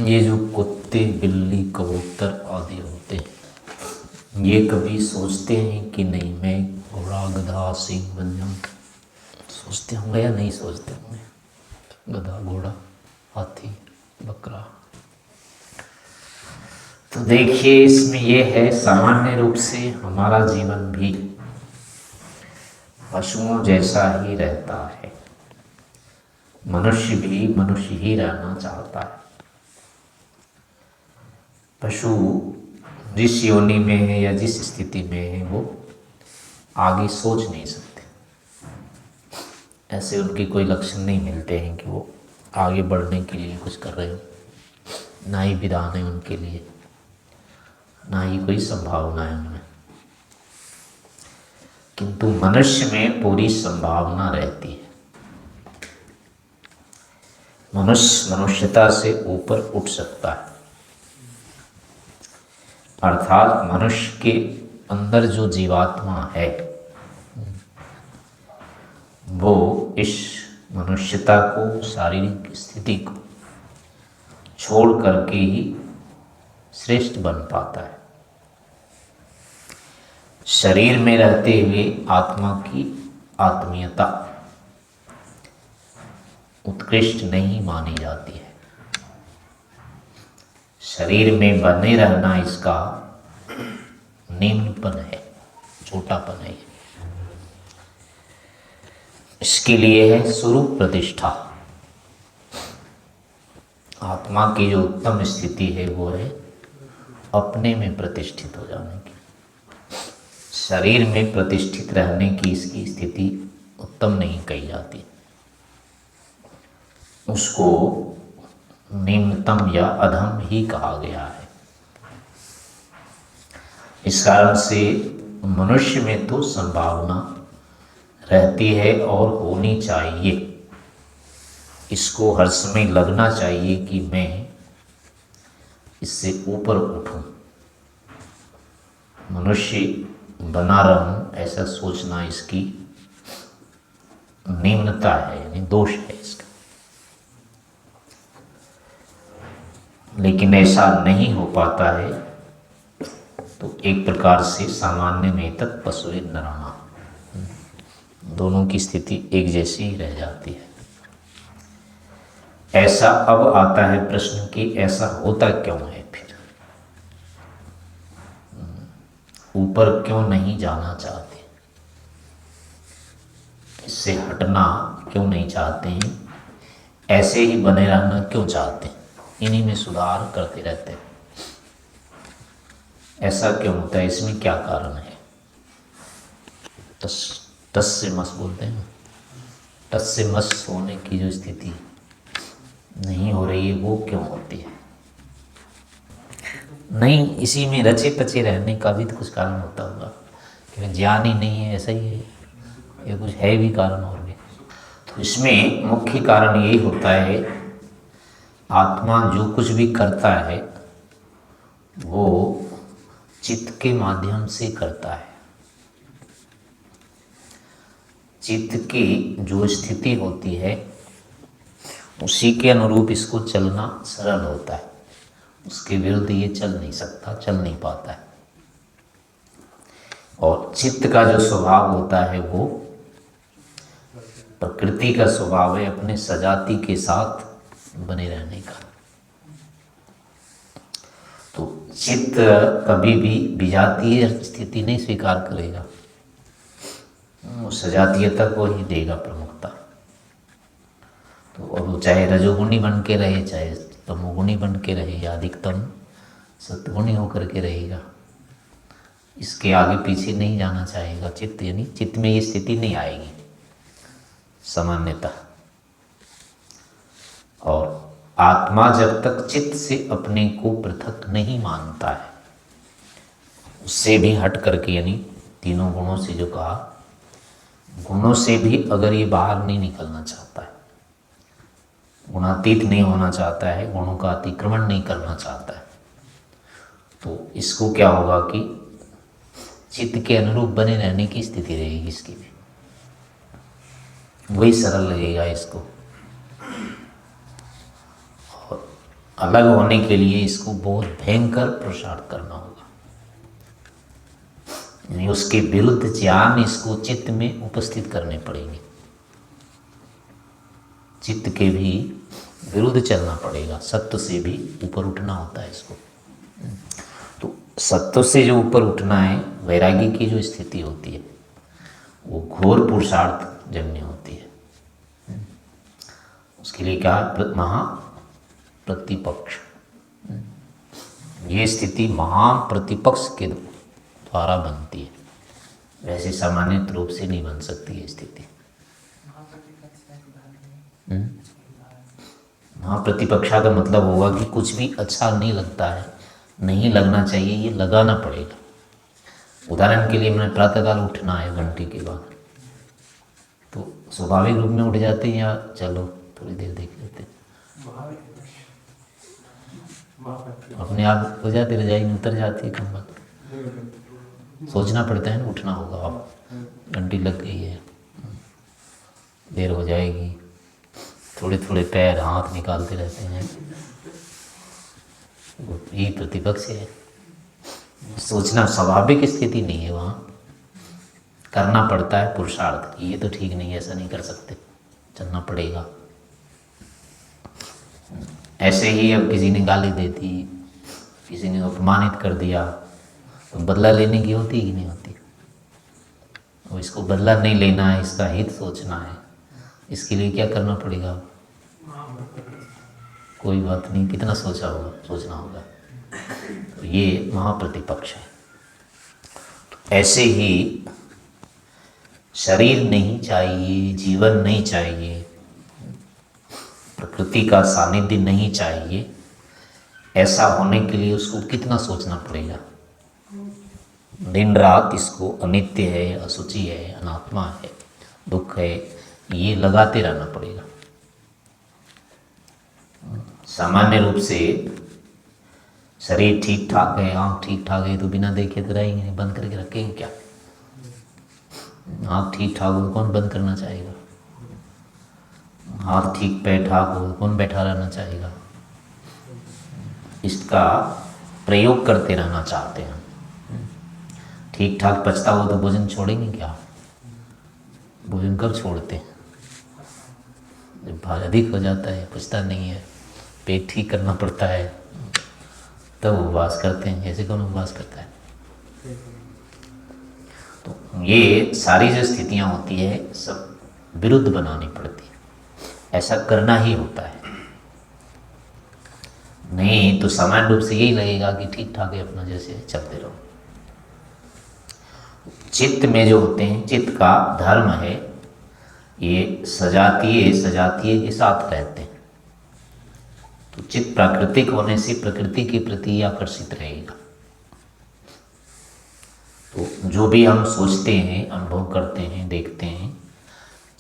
ये जो कुत्ते बिल्ली कबूतर आदि होते हैं, ये कभी सोचते हैं कि नहीं मैं घोड़ा गधा सिंह बन जाऊँ? सोचते होंगे या नहीं सोचते होंगे? गधा घोड़ा हाथी बकरा। तो देखिए, इसमें ये है, सामान्य रूप से हमारा जीवन भी पशुओं जैसा ही रहता है। मनुष्य भी मनुष्य ही रहना चाहता है। पशु जिस योनि में है या जिस स्थिति में है वो आगे सोच नहीं सकते। ऐसे उनके कोई लक्षण नहीं मिलते हैं कि वो आगे बढ़ने के लिए कुछ कर रहे हो। ना ही विधान है उनके लिए, ना ही कोई संभावना है उनमें। किंतु मनुष्य में पूरी संभावना रहती है। मनुष्य मनुष्यता से ऊपर उठ सकता है, अर्थात मनुष्य के अंदर जो जीवात्मा है वो इस मनुष्यता को, शारीरिक स्थिति को छोड़ करके ही श्रेष्ठ बन पाता है। शरीर में रहते हुए आत्मा की आत्मीयता उत्कृष्ट नहीं मानी जाती है। शरीर में बने रहना इसका निम्नपन है, छोटापन है। इसके लिए है स्वरूप प्रतिष्ठा। आत्मा की जो उत्तम स्थिति है वो है अपने में प्रतिष्ठित हो जाने की। शरीर में प्रतिष्ठित रहने की इसकी स्थिति उत्तम नहीं कही जाती, उसको निम्नतम या अधम ही कहा गया है। इस कारण से मनुष्य में तो संभावना रहती है और होनी चाहिए। इसको हर समय लगना चाहिए कि मैं इससे ऊपर उठूं, मनुष्य बना रहूं, ऐसा सोचना इसकी निम्नता है, यानी दोष है इसका। लेकिन ऐसा नहीं हो पाता है तो एक प्रकार से सामान्य में तक पशुए नराना, दोनों की स्थिति एक जैसी ही रह जाती है। ऐसा अब आता है प्रश्न कि ऐसा होता क्यों है? फिर ऊपर क्यों नहीं जाना चाहते? इससे हटना क्यों नहीं चाहते हैं? ऐसे ही बने रहना क्यों चाहते हैं? इन्हीं में सुधार करते रहते हैं। ऐसा क्यों होता है? इसमें क्या कारण है? टस से मस बोलते हैं, टस से मस होने की जो स्थिति नहीं हो रही है वो क्यों होती है? नहीं, इसी में रचे पचे रहने का भी तो कुछ कारण होता होगा कि ज्ञान ही नहीं है, ऐसा ही है, ये कुछ है भी कारण और भी। तो इसमें मुख्य कारण यही होता है, आत्मा जो कुछ भी करता है वो चित्त के माध्यम से करता है। चित्त की जो स्थिति होती है उसी के अनुरूप इसको चलना सरल होता है। उसके विरुद्ध ये चल नहीं सकता, चल नहीं पाता है। और चित्त का जो स्वभाव होता है वो प्रकृति का स्वभाव है, अपने सजाति के साथ बने रहने का। तो चित्त कभी भी विजातीय स्थिति नहीं स्वीकार करेगा, वो सजातीयता को ही देगा प्रमुखता। तो अब वो चाहे रजोगुणी बन के रहे, चाहे तमोगुणी बन के रहे, या अधिकतम सत्गुणी होकर के रहेगा, इसके आगे पीछे नहीं जाना चाहेगा चित्त। यानी चित्त में ये स्थिति नहीं आएगी सामान्यतः। और आत्मा जब तक चित्त से अपने को पृथक नहीं मानता है, उससे भी हट करके, यानी तीनों गुणों से जो कहा, गुणों से भी अगर ये बाहर नहीं निकलना चाहता है, गुणातीत नहीं होना चाहता है, गुणों का अतिक्रमण नहीं करना चाहता है, तो इसको क्या होगा कि चित्त के अनुरूप बने रहने की स्थिति रहेगी इसकी भी, वही सरल लगेगा इसको। और अलग होने के लिए इसको बहुत भयंकर पुरुषार्थ करना होगा, यानी उसके विरुद्ध ज्ञान इसको चित्त में उपस्थित करने पड़ेंगे, चित्त के भी विरुद्ध चलना पड़ेगा, सत्य से भी ऊपर उठना होता है इसको। तो सत्य से जो ऊपर उठना है, वैरागी की जो स्थिति होती है वो घोर पुरुषार्थ जन्य होती है। उसके लिए क्या, महाप्रतिपक्ष, ये स्थिति महाप्रतिपक्ष के द्वारा बनती है, वैसे सामान्य रूप से नहीं बन सकती ये स्थिति। महाप्रतिपक्षा का मतलब होगा कि कुछ भी अच्छा नहीं लगता है, नहीं लगना चाहिए, ये लगाना पड़ेगा। उदाहरण के लिए मैंने प्रातःकाल उठना है घंटे के बाद, तो स्वाभाविक रूप में उठ जाते हैं या चलो थोड़ी देर देख लेते हैं, अपने आप हो जाती, रजाई में उतर जाती है कंबल, सोचना पड़ता है ना उठना होगा, अब घंटी लग गई है, देर हो जाएगी, थोड़े थोड़े पैर हाथ निकालते रहते हैं, ये प्रतिपक्ष है। सोचना स्वाभाविक स्थिति नहीं है, वहाँ करना पड़ता है पुरुषार्थ, ये तो ठीक नहीं है, ऐसा नहीं कर सकते, चलना पड़ेगा। ऐसे ही अब किसी ने गाली दे दी, किसी ने अपमानित कर दिया, तो बदला लेने की होती कि नहीं होती? और इसको बदला नहीं लेना है, इसका हित सोचना है, इसके लिए क्या करना पड़ेगा? कोई बात नहीं, कितना सोचा होगा, सोचना होगा। तो ये महाप्रतिपक्ष है। तो ऐसे ही शरीर नहीं चाहिए, जीवन नहीं चाहिए, प्रकृति का सानिध्य नहीं चाहिए, ऐसा होने के लिए उसको कितना सोचना पड़ेगा। दिन रात इसको अनित्य है, असुचि है, अनात्मा है, दुख है, ये लगाते रहना पड़ेगा। सामान्य रूप से शरीर ठीक ठाक है, आँख ठीक ठाक है, तो बिना देखे तो रहेंगे, बंद करके रखेंगे क्या? आँख ठीक ठाक हो तो कौन बंद करना चाहेगा? हाथ ठीक पैर ठाक हो तो कौन बैठा रहना चाहेगा? इसका प्रयोग करते रहना चाहते हैं। ठीक ठाक पचता हो तो भोजन छोड़ेंगे क्या? भोजन कब छोड़ते हैं? जब भार अधिक हो जाता है, पचता नहीं है, पेट ठीक करना पड़ता है, तब उपवास करते हैं। ऐसे कौन उपवास करता है? तो ये सारी जो स्थितियाँ होती है सब विरुद्ध बनानी पड़ती है, ऐसा करना ही होता है। नहीं तो सामान्य रूप से यही लगेगा कि ठीक ठाक है, अपना जैसे चलते रहो। चित्त में जो होते हैं, चित्त का धर्म है ये सजातीय के साथ रहते हैं। तो चित्त प्राकृतिक होने से प्रकृति के प्रति आकर्षित रहेगा। तो जो भी हम सोचते हैं, अनुभव करते हैं, देखते हैं,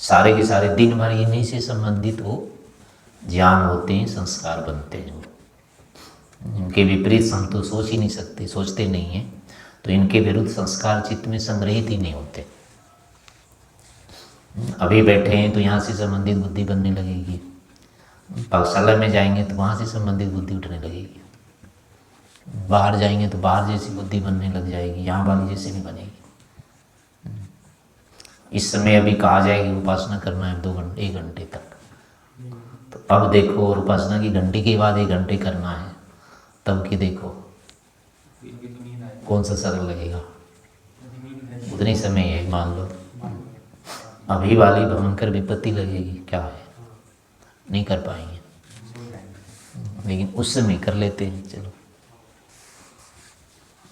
सारे के सारे दिन भर इन्हीं से संबंधित वो ज्ञान होते हैं, संस्कार बनते हैं। इनके विपरीत हम तो सोच ही नहीं सकते, सोचते नहीं हैं, तो इनके विरुद्ध संस्कार चित्त में संग्रहित ही नहीं होते। अभी बैठे हैं तो यहाँ से संबंधित बुद्धि बनने लगेगी, पाठशाला में जाएंगे तो वहाँ से संबंधित बुद्धि उठने लगेगी, बाहर जाएंगे तो बाहर जैसी बुद्धि बनने लग जाएगी, यहाँ वाली जैसे नहीं बनेगी। इस समय अभी कहा जाएगी उपासना करना है 1 घंटे तक, तो अब देखो, और उपासना की घंटे के बाद 1 घंटे करना है, तब की देखो कौन सा सरल लगेगा। उतनी समय है, मान लो अभी वाली भयंकर विपत्ति लगेगी, क्या है, नहीं कर पाएंगे, लेकिन उस समय कर लेते हैं। चलो,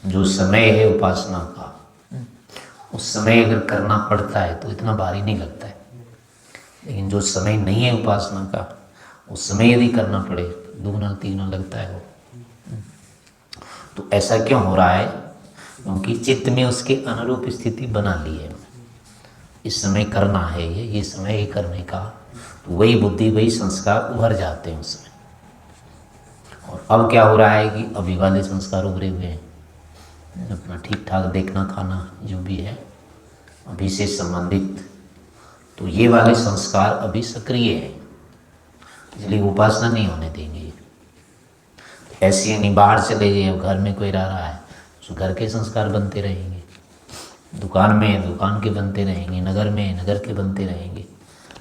जो समय है उपासना का, उस समय अगर करना पड़ता है तो इतना भारी नहीं लगता है, लेकिन जो समय नहीं है उपासना का, उस समय यदि करना पड़े तो 2-3 लगता है वो। तो ऐसा क्यों हो रहा है? क्योंकि चित्त में उसके अनुरूप स्थिति बना ली है, इस समय करना है, ये समय है करने का, तो वही बुद्धि, वही संस्कार उभर जाते हैं उसमें। और अब क्या हो रहा है कि अभी वाले संस्कार उभरे हुए हैं, अपना ठीक ठाक देखना, खाना, जो भी है अभी से संबंधित, तो ये वाले संस्कार अभी सक्रिय है, इसलिए उपासना नहीं होने देंगे। ऐसे यानी बाहर चले गए, अब घर में कोई रह रहा है तो घर के संस्कार बनते रहेंगे, दुकान में है दुकान के बनते रहेंगे, नगर में है नगर के बनते रहेंगे,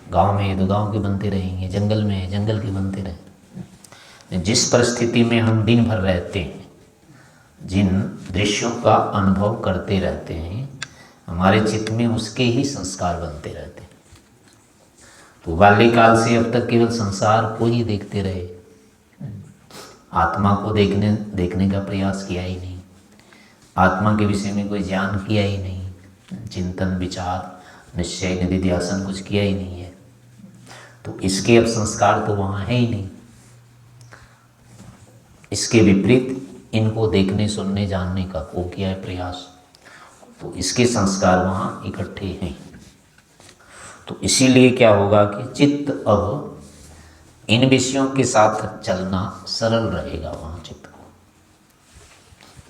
गांव में है तो गांव के बनते रहेंगे, जंगल में है जंगल के बनते रहेंगे। जिस परिस्थिति में हम दिन भर रहते हैं, जिन दृश्यों का अनुभव करते रहते हैं, हमारे चित्त में उसके ही संस्कार बनते रहते हैं। तो बाल्यकाल से अब तक केवल संसार को ही देखते रहे, आत्मा को देखने का प्रयास किया ही नहीं, आत्मा के विषय में कोई ज्ञान किया ही नहीं, चिंतन विचार निश्चय निधिध्यासन कुछ किया ही नहीं है। तो इसके अब संस्कार तो वहाँ है ही नहीं। इसके विपरीत इनको देखने सुनने जानने का वो किया है प्रयास, तो इसके संस्कार वहाँ इकट्ठे हैं। तो इसीलिए क्या होगा कि चित्त अब इन विषयों के साथ चलना सरल रहेगा वहाँ चित्त को।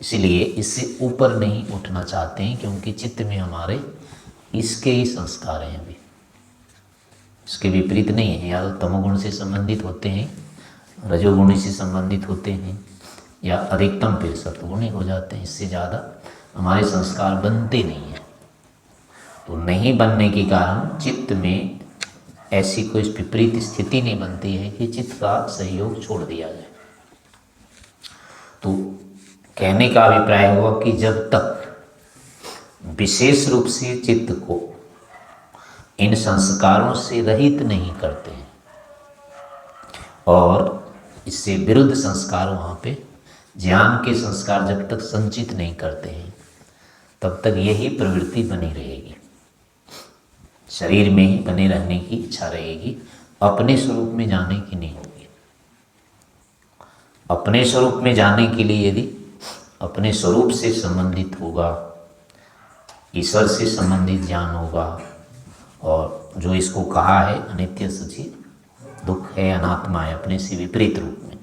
इसीलिए इससे ऊपर नहीं उठना चाहते हैं, क्योंकि चित्त में हमारे इसके ही संस्कार हैं अभी, इसके विपरीत नहीं है। या तो तमोगुण से संबंधित होते हैं, रजोगुण से संबंधित होते हैं, या अधिकतम फिर सत्वगुणी हो जाते हैं। इससे ज़्यादा हमारे संस्कार बनते नहीं हैं। तो नहीं बनने के कारण चित्त में ऐसी कोई विपरीत स्थिति नहीं बनती है कि चित्त का सहयोग छोड़ दिया जाए। तो कहने का अभिप्राय हुआ कि जब तक विशेष रूप से चित्त को इन संस्कारों से रहित नहीं करते हैं और इससे विरुद्ध संस्कार वहाँ पे ज्ञान के संस्कार जब तक संचित नहीं करते हैं, तब तक यही प्रवृत्ति बनी रहेगी, शरीर में ही बने रहने की इच्छा रहेगी, अपने स्वरूप में जाने की नहीं होगी। अपने स्वरूप में जाने के लिए यदि अपने स्वरूप से संबंधित होगा, ईश्वर से संबंधित ज्ञान होगा, और जो इसको कहा है अनित्य सच्ची दुख है अनात्मा है, अपने से विपरीत रूप में,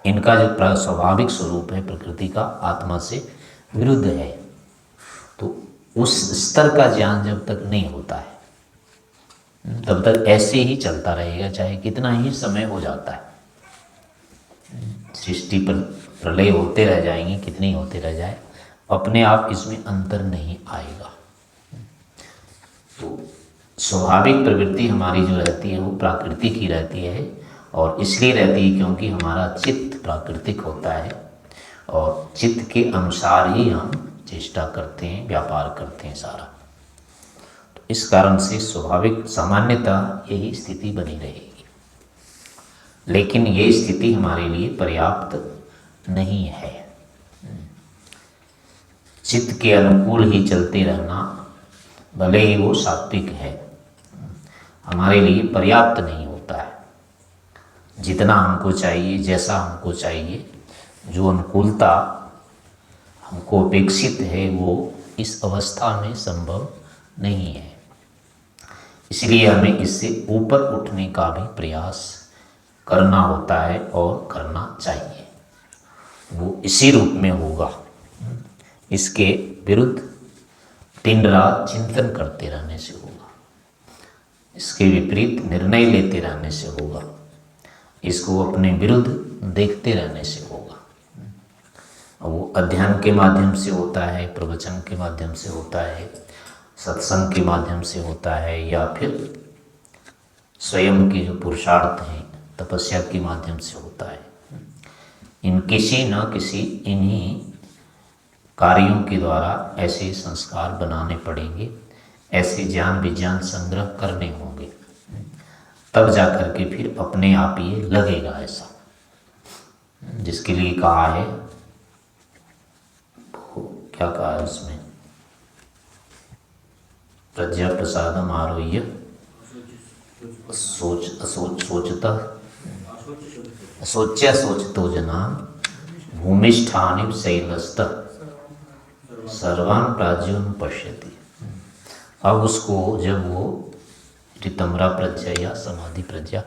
इनका जो स्वाभाविक स्वरूप है प्रकृति का आत्मा से विरुद्ध है, तो उस स्तर का ज्ञान जब तक नहीं होता है तब तक ऐसे ही चलता रहेगा, चाहे कितना ही समय हो जाता है। सृष्टि पर प्रलय होते रह जाएंगे, कितने होते रह जाए, अपने आप इसमें अंतर नहीं आएगा। तो स्वाभाविक प्रवृत्ति हमारी जो रहती है वो प्राकृतिक ही रहती है, और इसलिए रहती है क्योंकि हमारा चित्त प्राकृतिक होता है और चित्त के अनुसार ही हम चेष्टा करते हैं, व्यापार करते हैं सारा। तो इस कारण से स्वाभाविक सामान्यतः यही स्थिति बनी रहेगी, लेकिन ये स्थिति हमारे लिए पर्याप्त नहीं है। चित्त के अनुकूल ही चलते रहना, भले ही वो सात्विक है, हमारे लिए पर्याप्त नहीं होता है। जितना हमको चाहिए, जैसा हमको चाहिए, जो अनुकूलता हमको अपेक्षित है, वो इस अवस्था में संभव नहीं है। इसलिए हमें इससे ऊपर उठने का भी प्रयास करना होता है और करना चाहिए। वो इसी रूप में होगा, इसके विरुद्ध दिन रात चिंतन करते रहने से होगा, इसके विपरीत निर्णय लेते रहने से होगा, इसको अपने विरुद्ध देखते रहने से होगा। वो अध्ययन के माध्यम से होता है, प्रवचन के माध्यम से होता है, सत्संग के माध्यम से होता है, या फिर स्वयं के जो पुरुषार्थ हैं तपस्या के माध्यम से होता है। इन किसी न किसी इन्हीं कार्यों के द्वारा ऐसे संस्कार बनाने पड़ेंगे, ऐसे ज्ञान विज्ञान संग्रह करने होंगे, तब जाकर के फिर अपने आप ये लगेगा ऐसा, जिसके लिए कहा है, क्या कहा है उसमें, प्रज्ञा प्रसादम आरोह्य सोचता सोच्या सोचतो जना भूमिष्ठानि शैलस्त सर्वान प्राज्यों पश्यति। अब उसको जब वो ऋतम्रा प्रज्ञा या समाधि प्रज्ञा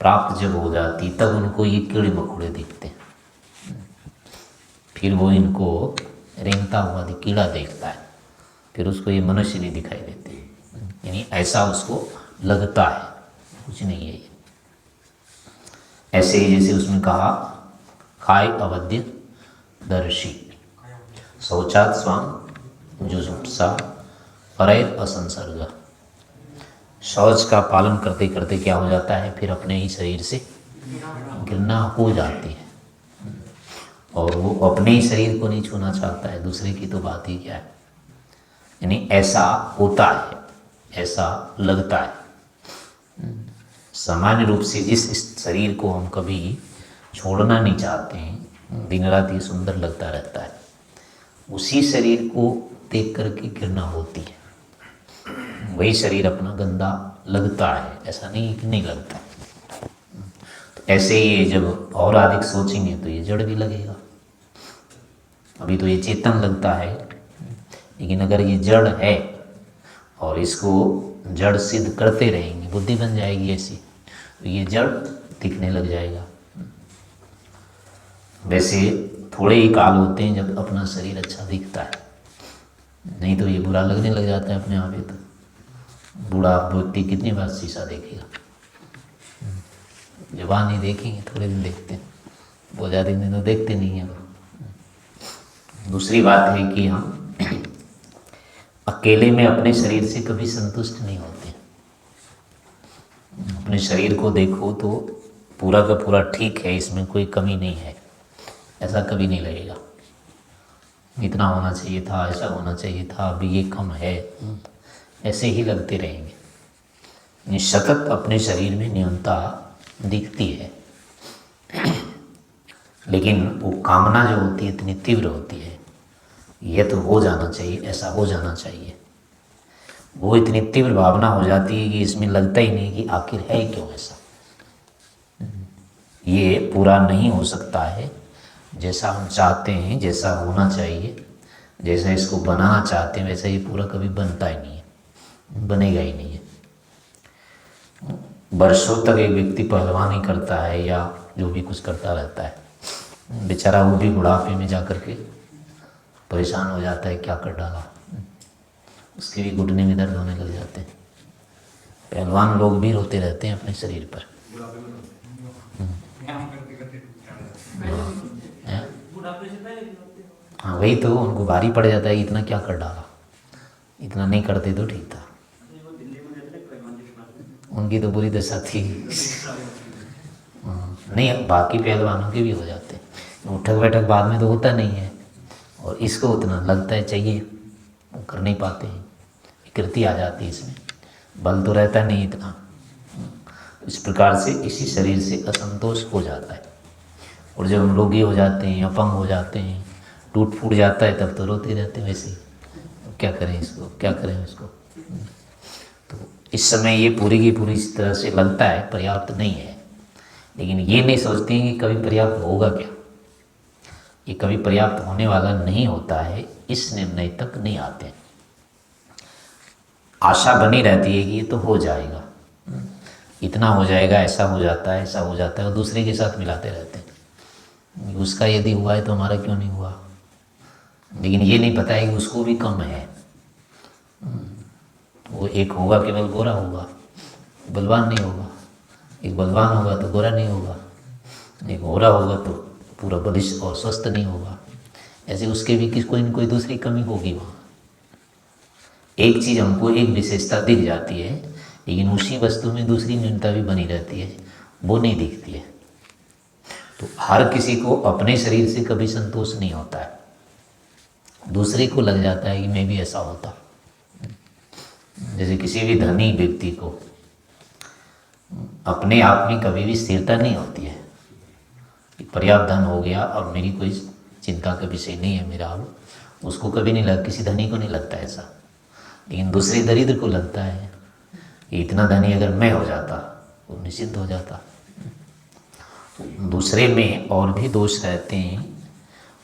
प्राप्त जब हो जाती, तब उनको ये कीड़े मकोड़े दिखते हैं, फिर वो इनको रेंगता हुआ कीड़ा देखता है, फिर उसको ये मनुष्य नहीं दिखाई देते, यानी ऐसा उसको लगता है, कुछ नहीं है ये। ऐसे ही जैसे उसमें कहा काय अवध्य दर्शी, शौचात स्वाम जुजुप्सा परैर असंसर्ग। शौच का पालन करते करते क्या हो जाता है, फिर अपने ही शरीर से घृणा हो जाती है, और वो अपने ही शरीर को नहीं छूना चाहता है, दूसरे की तो बात ही क्या है। यानी ऐसा होता है, ऐसा लगता है। सामान्य रूप से जिस इस शरीर को हम कभी छोड़ना नहीं चाहते हैं, दिन रात ये सुंदर लगता रहता है, उसी शरीर को देख करके घृणा होती है। वही शरीर अपना गंदा लगता है, ऐसा नहीं लगता। तो ऐसे ही जब और अधिक सोचेंगे तो ये जड़ भी लगेगा। अभी तो ये चेतन लगता है, लेकिन अगर ये जड़ है और इसको जड़ सिद्ध करते रहेंगे, बुद्धि बन जाएगी ऐसी, तो ये जड़ दिखने लग जाएगा। वैसे थोड़े ही काल होते हैं जब अपना शरीर अच्छा दिखता है, नहीं तो ये बुरा लगने लग जाता है अपने आप ही। तो बूढ़ा व्यक्ति कितनी बार शीशा देखेगा, जवान ही देखेंगे, थोड़े दिन देखते हैं, बहुत ज़्यादा दिन तो देखते नहीं हैं। दूसरी बात है कि हम अकेले में अपने शरीर से कभी संतुष्ट नहीं होते। अपने शरीर को देखो तो पूरा का पूरा ठीक है, इसमें कोई कमी नहीं है, ऐसा कभी नहीं लगेगा। इतना होना चाहिए था, ऐसा होना चाहिए था, अभी ये कम है, ऐसे ही लगते रहेंगे। सतत अपने शरीर में न्यूनता दिखती है, लेकिन वो कामना जो होती है इतनी तीव्र होती है, ये तो हो जाना चाहिए, ऐसा हो जाना चाहिए। वो इतनी तीव्र भावना हो जाती है कि इसमें लगता ही नहीं कि आखिर है क्यों ऐसा। ये पूरा नहीं हो सकता है जैसा हम चाहते हैं, जैसा होना चाहिए, जैसा इसको बनाना चाहते हैं, वैसा ये पूरा कभी बनता ही नहीं है, बनेगा ही नहीं है। वर्षों तक एक व्यक्ति पहलवानी करता है या जो भी कुछ करता रहता है, बेचारा वो भी बुढ़ापे में जा कर के परेशान हो जाता है, क्या कर डाला, उसके भी घुटने में दर्द होने लग जाते हैं। पहलवान लोग भी रोते रहते हैं अपने शरीर पर। हाँ वही तो, उनको भारी पड़ जाता है, इतना क्या कर डाला, इतना नहीं करते तो ठीक था। उनकी तो बुरी दशा थी। नहीं, बाकी पहलवानों के भी हो जाते हैं, उठक बैठक बाद में तो होता नहीं है, और इसको उतना लगता है चाहिए, वो कर नहीं पाते हैं, विकृति आ जाती है इसमें, बल तो रहता नहीं इतना। इस प्रकार से इसी शरीर से असंतोष हो जाता है, और जब हम रोगी हो जाते हैं, अपंग हो जाते हैं, टूट फूट जाता है, तब तो रोते रहते हैं वैसे ही, क्या करें इसको, क्या करें इसको। तो इस समय ये पूरी की पूरी इस तरह से लगता है पर्याप्त नहीं है, लेकिन ये नहीं सोचते हैं कि कभी पर्याप्त होगा क्या। ये कभी पर्याप्त होने वाला नहीं होता है, इस निर्णय तक नहीं आते। आशा बनी रहती है कि ये तो हो जाएगा, इतना हो जाएगा, ऐसा हो जाता है, ऐसा हो जाता है, और दूसरे के साथ मिलाते रहते हैं, उसका यदि हुआ है तो हमारा क्यों नहीं हुआ। लेकिन ये नहीं पता है कि उसको भी कम है। वो एक होगा केवल गोरा होगा, बलवान नहीं होगा, एक बलवान होगा तो गोरा नहीं होगा, एक गोरा होगा तो पूरा बलिष्ठ और स्वस्थ नहीं होगा। ऐसे उसके भी कोई न कोई दूसरी कमी होगी वहाँ। एक चीज़ हमको एक विशेषता दिख जाती है, लेकिन उसी वस्तु में दूसरी न्यूनता भी बनी रहती है, वो नहीं दिखती है। तो हर किसी को अपने शरीर से कभी संतोष नहीं होता है, दूसरे को लग जाता है कि मैं भी ऐसा होता। जैसे किसी भी धनी व्यक्ति को अपने आप में कभी भी स्थिरता नहीं होती है, पर्याप्त धन हो गया और मेरी कोई चिंता का विषय नहीं है मेरा, अब उसको कभी नहीं लगता, किसी धनी को नहीं लगता ऐसा। लेकिन दूसरे दरिद्र को लगता है कि इतना धनी अगर मैं हो जाता वो निश्चिंत हो जाता। दूसरे में और भी दोष रहते हैं,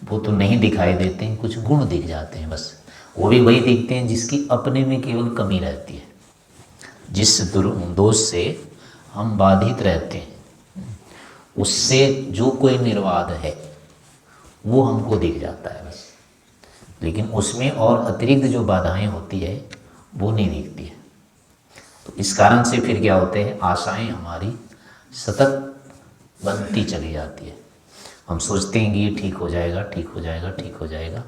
वो तो नहीं दिखाई देते हैं, कुछ गुण दिख जाते हैं बस। वो भी वही दिखते हैं जिसकी अपने में केवल कमी रहती है, जिस दोष से हम बाधित रहते हैं, उससे जो कोई निर्वाध है वो हमको दिख जाता है बस। लेकिन उसमें और अतिरिक्त जो बाधाएं होती है वो नहीं दिखती है। तो इस कारण से फिर क्या होते हैं, आशाएं हमारी सतत बनती चली जाती है। हम सोचते हैं कि ये ठीक हो जाएगा, ठीक हो जाएगा, ठीक हो जाएगा,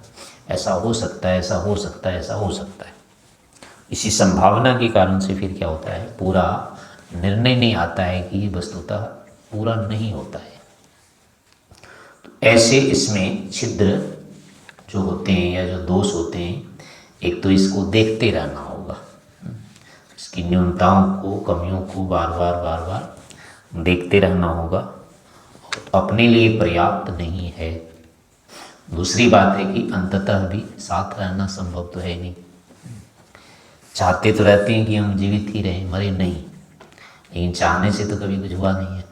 ऐसा हो सकता है, ऐसा हो सकता है, ऐसा हो सकता है। इसी संभावना के कारण से फिर क्या होता है, पूरा निर्णय नहीं आता है कि ये वस्तुतः पूरा नहीं होता है। तो ऐसे इसमें छिद्र जो होते हैं या जो दोष होते हैं, एक तो इसको देखते रहना होगा, इसकी न्यूनताओं को, कमियों को बार बार बार बार देखते रहना होगा, अपने लिए पर्याप्त नहीं है। दूसरी बात है कि अंततः भी साथ रहना संभव तो है नहीं। चाहते तो रहते हैं कि हम जीवित ही रहें, मरे नहीं, लेकिन चाहने से तो कभी कुछ हुआ नहीं है।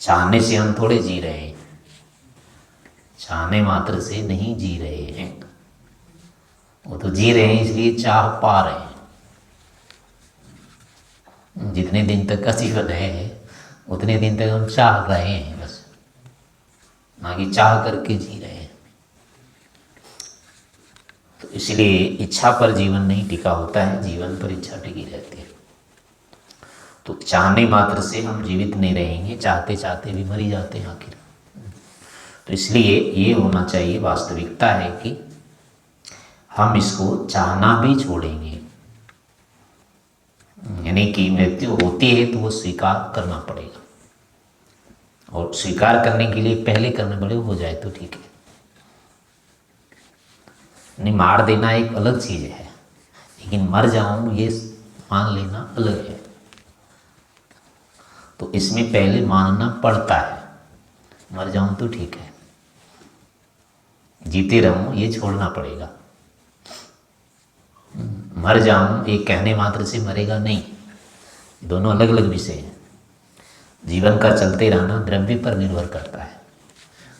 चाहने से हम थोड़े जी रहे हैं, चाहने मात्र से नहीं जी रहे हैं। वो तो जी रहे हैं इसलिए चाह पा रहे हैं। जितने दिन तक का जीवन है उतने दिन तक हम चाह रहे हैं बस, ना कि चाह करके जी रहे हैं। तो इसलिए इच्छा पर जीवन नहीं टिका होता है, जीवन पर इच्छा टिकी रहती है। तो चाहने मात्र से हम जीवित नहीं रहेंगे, चाहते चाहते भी मर ही जाते हैं आखिर। तो इसलिए ये होना चाहिए, वास्तविकता है कि हम इसको चाहना भी छोड़ेंगे, यानी कि मृत्यु होती है तो वो स्वीकार करना पड़ेगा, और स्वीकार करने के लिए पहले करने पड़ेगा, हो जाए तो ठीक है। नहीं, मार देना एक अलग चीज़ है, लेकिन मर जाऊं ये मान लेना अलग है। तो इसमें पहले मानना पड़ता है, मर जाऊं तो ठीक है, जीते रहूं ये छोड़ना पड़ेगा। मर जाऊं एक कहने मात्र से मरेगा नहीं, दोनों अलग अलग विषय हैं। जीवन का चलते रहना द्रव्य पर निर्भर करता है,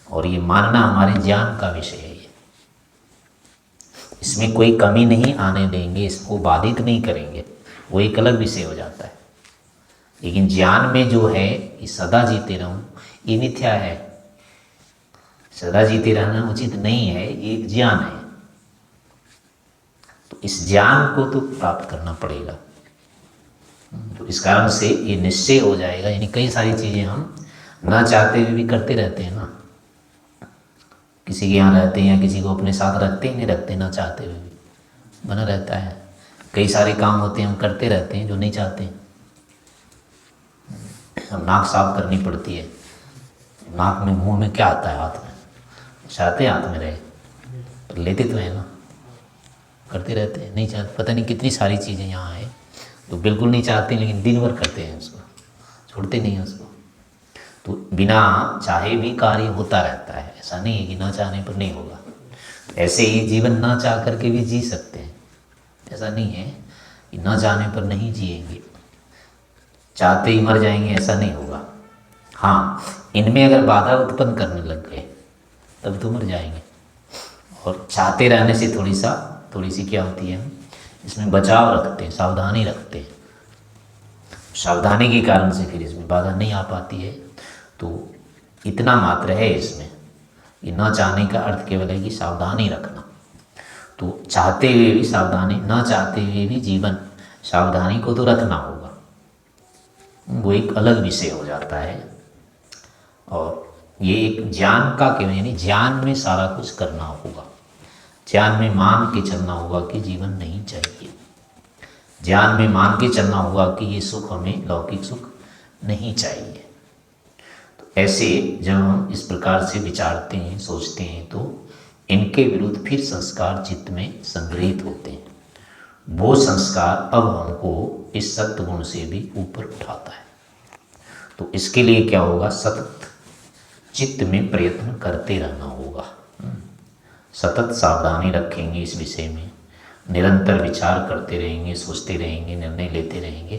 और ये मानना हमारे ज्ञान का विषय है। इसमें कोई कमी नहीं आने देंगे, इसको बाधित नहीं करेंगे, वो एक अलग विषय हो जाता है। लेकिन ज्ञान में जो है कि सदा जीते रहूं, ये मिथ्या है। सदा जीते रहना उचित नहीं है, ये ज्ञान है। तो इस ज्ञान को तो प्राप्त करना पड़ेगा। तो इस कारण से ये निश्चय हो जाएगा। यानी कई सारी चीज़ें हम ना चाहते हुए भी करते रहते हैं ना, किसी के यहाँ रहते हैं या किसी को अपने साथ रखते ही नहीं रखते, ना चाहते हुए भी बना रहता है। कई सारे काम होते हैं हम करते रहते हैं जो नहीं चाहते हैं। अब नाक साफ करनी पड़ती है, नाक में मुंह में क्या आता है, हाथ में, चाहते हाथ में रहे पर लेते तो है ना, करते रहते हैं, नहीं चाहते। पता नहीं कितनी सारी चीज़ें यहाँ है तो बिल्कुल नहीं चाहते, लेकिन दिन भर करते हैं उसको, छोड़ते नहीं हैं उसको। तो बिना चाहे भी कार्य होता रहता है, ऐसा नहीं है कि ना चाहने पर नहीं होगा। ऐसे ही जीवन ना चाह करके भी जी सकते हैं, ऐसा नहीं है कि ना चाहने पर नहीं जिएंगे, चाहते ही मर जाएंगे, ऐसा नहीं होगा। हाँ, इनमें अगर बाधा उत्पन्न करने लग गए तब तो मर जाएंगे। और चाहते रहने से थोड़ी सी क्या होती है, इसमें बचाव रखते हैं, सावधानी रखते हैं। सावधानी के कारण से फिर इसमें बाधा नहीं आ पाती है। तो इतना मात्र है इसमें, ये न चाहने का अर्थ केवल है कि सावधानी रखना। तो चाहते हुए भी सावधानी, न चाहते हुए भी जीवन, सावधानी को तो रखना होगा, वो एक अलग विषय हो जाता है। और ये एक ज्ञान का केवल, यानी ज्ञान में सारा कुछ करना होगा। ज्ञान में मान के चलना होगा कि जीवन नहीं चाहिए, ज्ञान में मान के चलना होगा कि ये सुख हमें, लौकिक सुख नहीं चाहिए। तो ऐसे जब हम इस प्रकार से विचारते हैं, सोचते हैं, तो इनके विरुद्ध फिर संस्कार चित्त में संग्रहित होते हैं। वो संस्कार अब हमको इस सत्य गुण से भी ऊपर उठाता है। तो इसके लिए क्या होगा, सतत चित्त में प्रयत्न करते रहना होगा। सतत सावधानी रखेंगे इस विषय में, निरंतर विचार करते रहेंगे, सोचते रहेंगे, निर्णय लेते रहेंगे,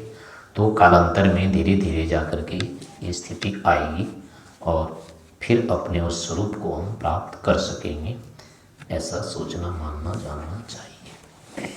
तो कालांतर में धीरे धीरे जा कर के ये स्थिति आएगी और फिर अपने उस स्वरूप को हम प्राप्त कर सकेंगे। ऐसा सोचना, मानना, जानना चाहिए।